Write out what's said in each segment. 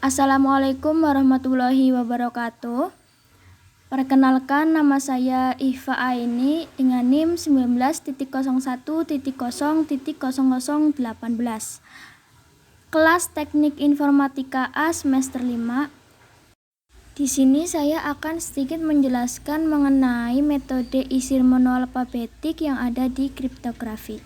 Assalamualaikum warahmatullahi wabarakatuh. Perkenalkan, nama saya Ihfa Aini dengan NIM 19.01.0.0018. Kelas Teknik Informatika A semester 5. Di sini saya akan sedikit menjelaskan mengenai metode isir monoalfabetik yang ada di kriptografi.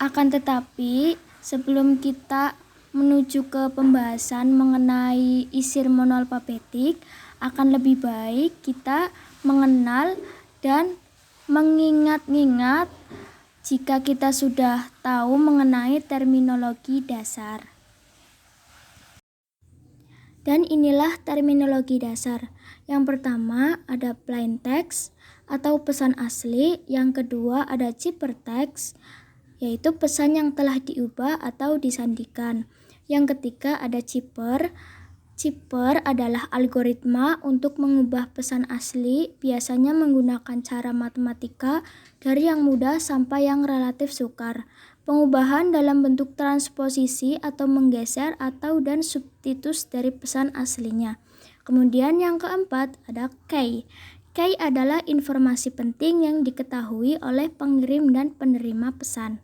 Akan tetapi, sebelum kita menuju ke pembahasan mengenai isir monoalfabetik, akan lebih baik kita mengenal dan mengingat-ingat jika kita sudah tahu mengenai terminologi dasar. Dan inilah terminologi dasar. Yang pertama ada plain text atau pesan asli, yang kedua ada ciphertext, yaitu pesan yang telah diubah atau disandikan. Yang ketiga ada cipher. Cipher adalah algoritma untuk mengubah pesan asli, biasanya menggunakan cara matematika dari yang mudah sampai yang relatif sukar. Pengubahan dalam bentuk transposisi atau menggeser atau dan substitusi dari pesan aslinya. Kemudian yang keempat ada key. Key adalah informasi penting yang diketahui oleh pengirim dan penerima pesan.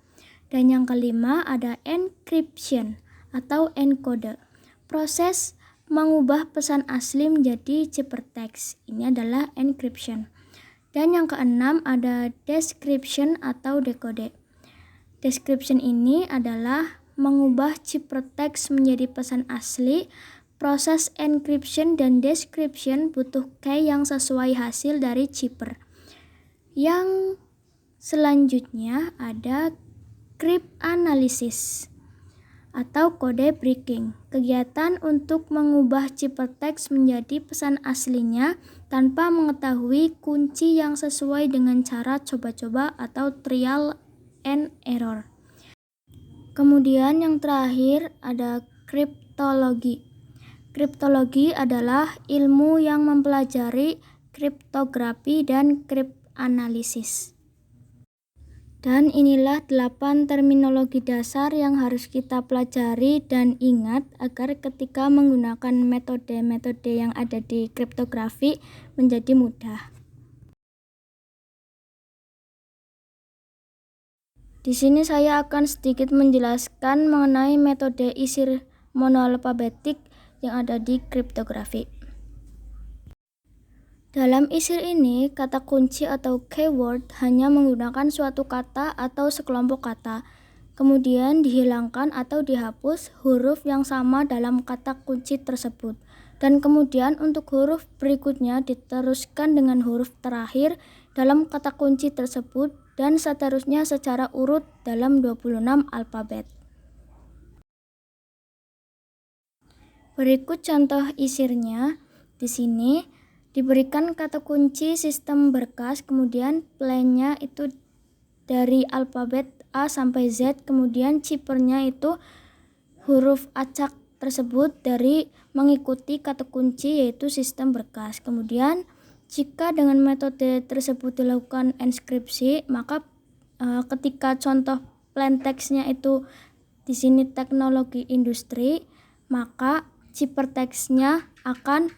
Dan yang kelima ada encryption atau encode. Proses mengubah pesan asli menjadi ciphertext. Ini adalah encryption. Dan yang keenam ada decryption atau decode. Decryption ini adalah mengubah ciphertext menjadi pesan asli. Proses encryption dan decryption butuh key yang sesuai hasil dari cipher. Yang selanjutnya ada cryptanalysis atau kode breaking, kegiatan untuk mengubah ciphertext menjadi pesan aslinya tanpa mengetahui kunci yang sesuai dengan cara coba-coba atau trial and error. Kemudian yang terakhir ada kriptologi. Kriptologi adalah ilmu yang mempelajari kriptografi dan kriptanalisis. Dan inilah 8 terminologi dasar yang harus kita pelajari dan ingat agar ketika menggunakan metode-metode yang ada di kriptografi menjadi mudah. Di sini saya akan sedikit menjelaskan mengenai metode isir monoalfabetik yang ada di kriptografi. Dalam isir ini, kata kunci atau keyword hanya menggunakan suatu kata atau sekelompok kata. Kemudian dihilangkan atau dihapus huruf yang sama dalam kata kunci tersebut. Dan kemudian untuk huruf berikutnya diteruskan dengan huruf terakhir dalam kata kunci tersebut dan seterusnya secara urut dalam 26 alfabet. Berikut contoh isirnya. Di sini diberikan kata kunci sistem berkas, kemudian plainnya itu dari alfabet A sampai Z, kemudian ciphernya itu huruf acak tersebut dari mengikuti kata kunci yaitu sistem berkas. Kemudian jika dengan metode tersebut dilakukan enskripsi, maka ketika contoh plain text-nya itu di sini teknologi industri, maka ciphertext-nya akan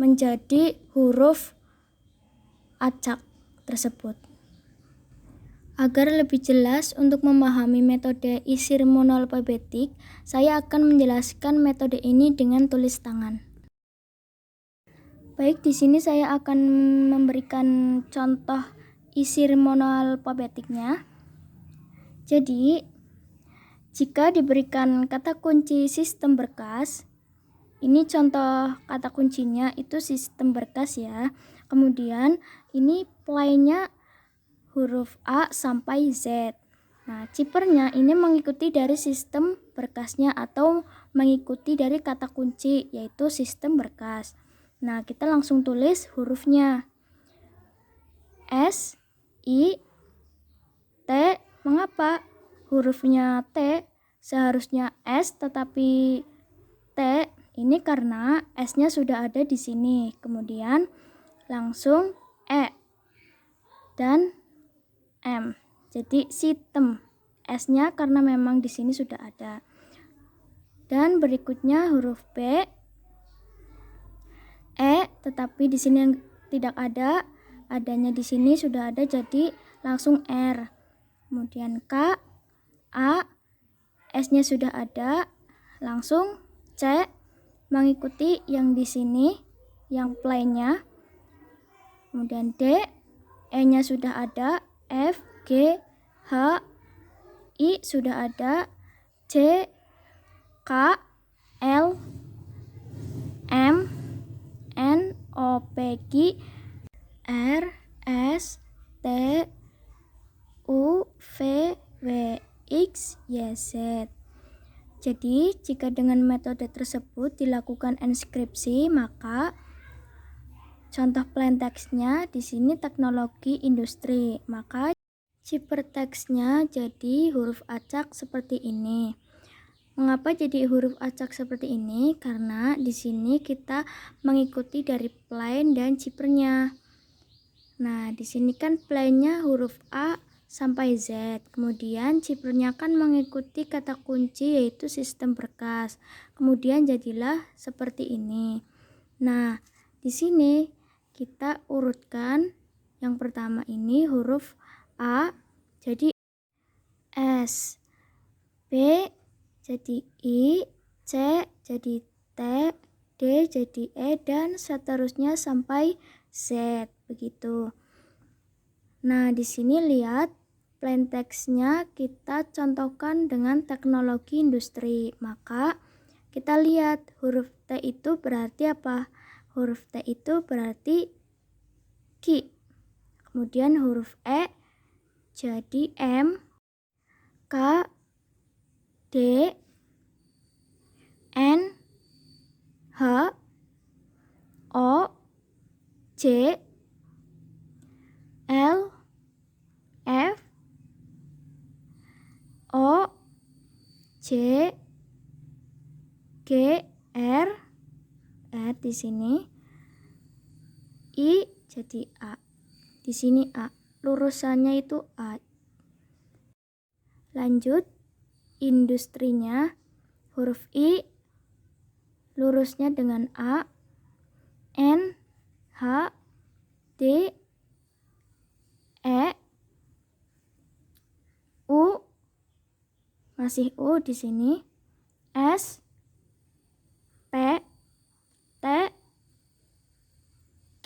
menjadi huruf acak tersebut. Agar lebih jelas untuk memahami metode isir monoalfabetik, saya akan menjelaskan metode ini dengan tulis tangan. Baik, di sini saya akan memberikan contoh isir monoalfabetiknya. Jadi, jika diberikan kata kunci sistem berkas, ini contoh kata kuncinya itu sistem berkas ya. Kemudian ini plainnya huruf A sampai Z. Nah, ciphernya ini mengikuti dari sistem berkasnya atau mengikuti dari kata kunci yaitu sistem berkas. Nah, kita langsung tulis hurufnya. S, I, T. Mengapa hurufnya T seharusnya S tetapi T? Ini karena S-nya sudah ada di sini. Kemudian langsung E dan M. Jadi sistem S-nya karena memang di sini sudah ada. Dan berikutnya huruf B, E, tetapi di sini tidak ada, adanya di sini sudah ada, jadi langsung R. Kemudian K, A, S-nya sudah ada, langsung C, mengikuti yang di sini, yang plain-nya. Kemudian D, E-nya sudah ada, F, G, H, I sudah ada, C, K, L, M, N, O, P, Q, R, S, T, U, V, W, X, Y, Z. Jadi, jika dengan metode tersebut dilakukan enskripsi, maka contoh plain text-nya di sini teknologi industri. Maka ciphertext-nya jadi huruf acak seperti ini. Mengapa jadi huruf acak seperti ini? Karena di sini kita mengikuti dari plain dan ciphernya. Nah, di sini kan plain-nya huruf A sampai Z. Kemudian ciphernya kan mengikuti kata kunci yaitu sistem berkas. Kemudian jadilah seperti ini. Nah, di sini kita urutkan yang pertama ini huruf A jadi S, B jadi I, C jadi T, D jadi E, dan seterusnya sampai Z, begitu. Nah, di sini lihat plain text-nya kita contohkan dengan teknologi industri. Maka kita lihat huruf T itu berarti apa? Huruf T itu berarti Q. Kemudian huruf E jadi M, K, D, N, H, O, J, L, F, O, J, G, R, di sini I jadi A. Di sini A. Lurusannya itu A. Lanjut, industrinya huruf I lurusnya dengan A, N, H, D, E, U, masih U di sini, S, P, T, Q,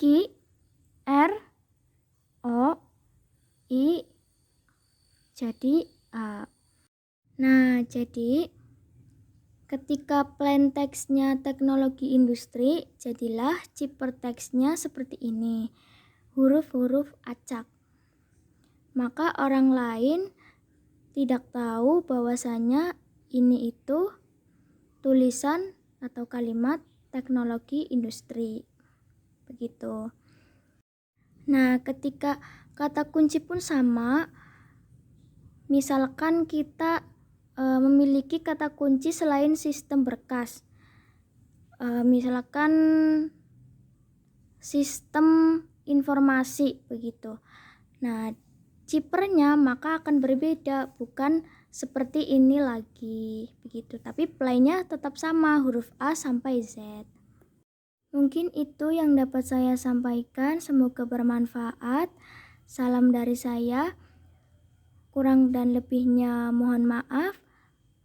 R, O, I, jadi A. Nah, jadi ketika plain text-nya teknologi industri, jadilah ciphertext-nya seperti ini, huruf-huruf acak. Maka orang lain tidak tahu bahwasanya ini itu tulisan atau kalimat teknologi industri. Begitu. Nah, ketika kata kunci pun sama, misalkan kita memiliki kata kunci selain sistem berkas. Misalkan sistem informasi begitu. Nah, ciphernya maka akan berbeda, bukan seperti ini lagi begitu, tapi plain-nya tetap sama, huruf A sampai Z. Mungkin itu yang dapat saya sampaikan, semoga bermanfaat. Salam dari saya, kurang dan lebihnya mohon maaf.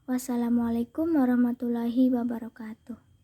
Wassalamualaikum warahmatullahi wabarakatuh.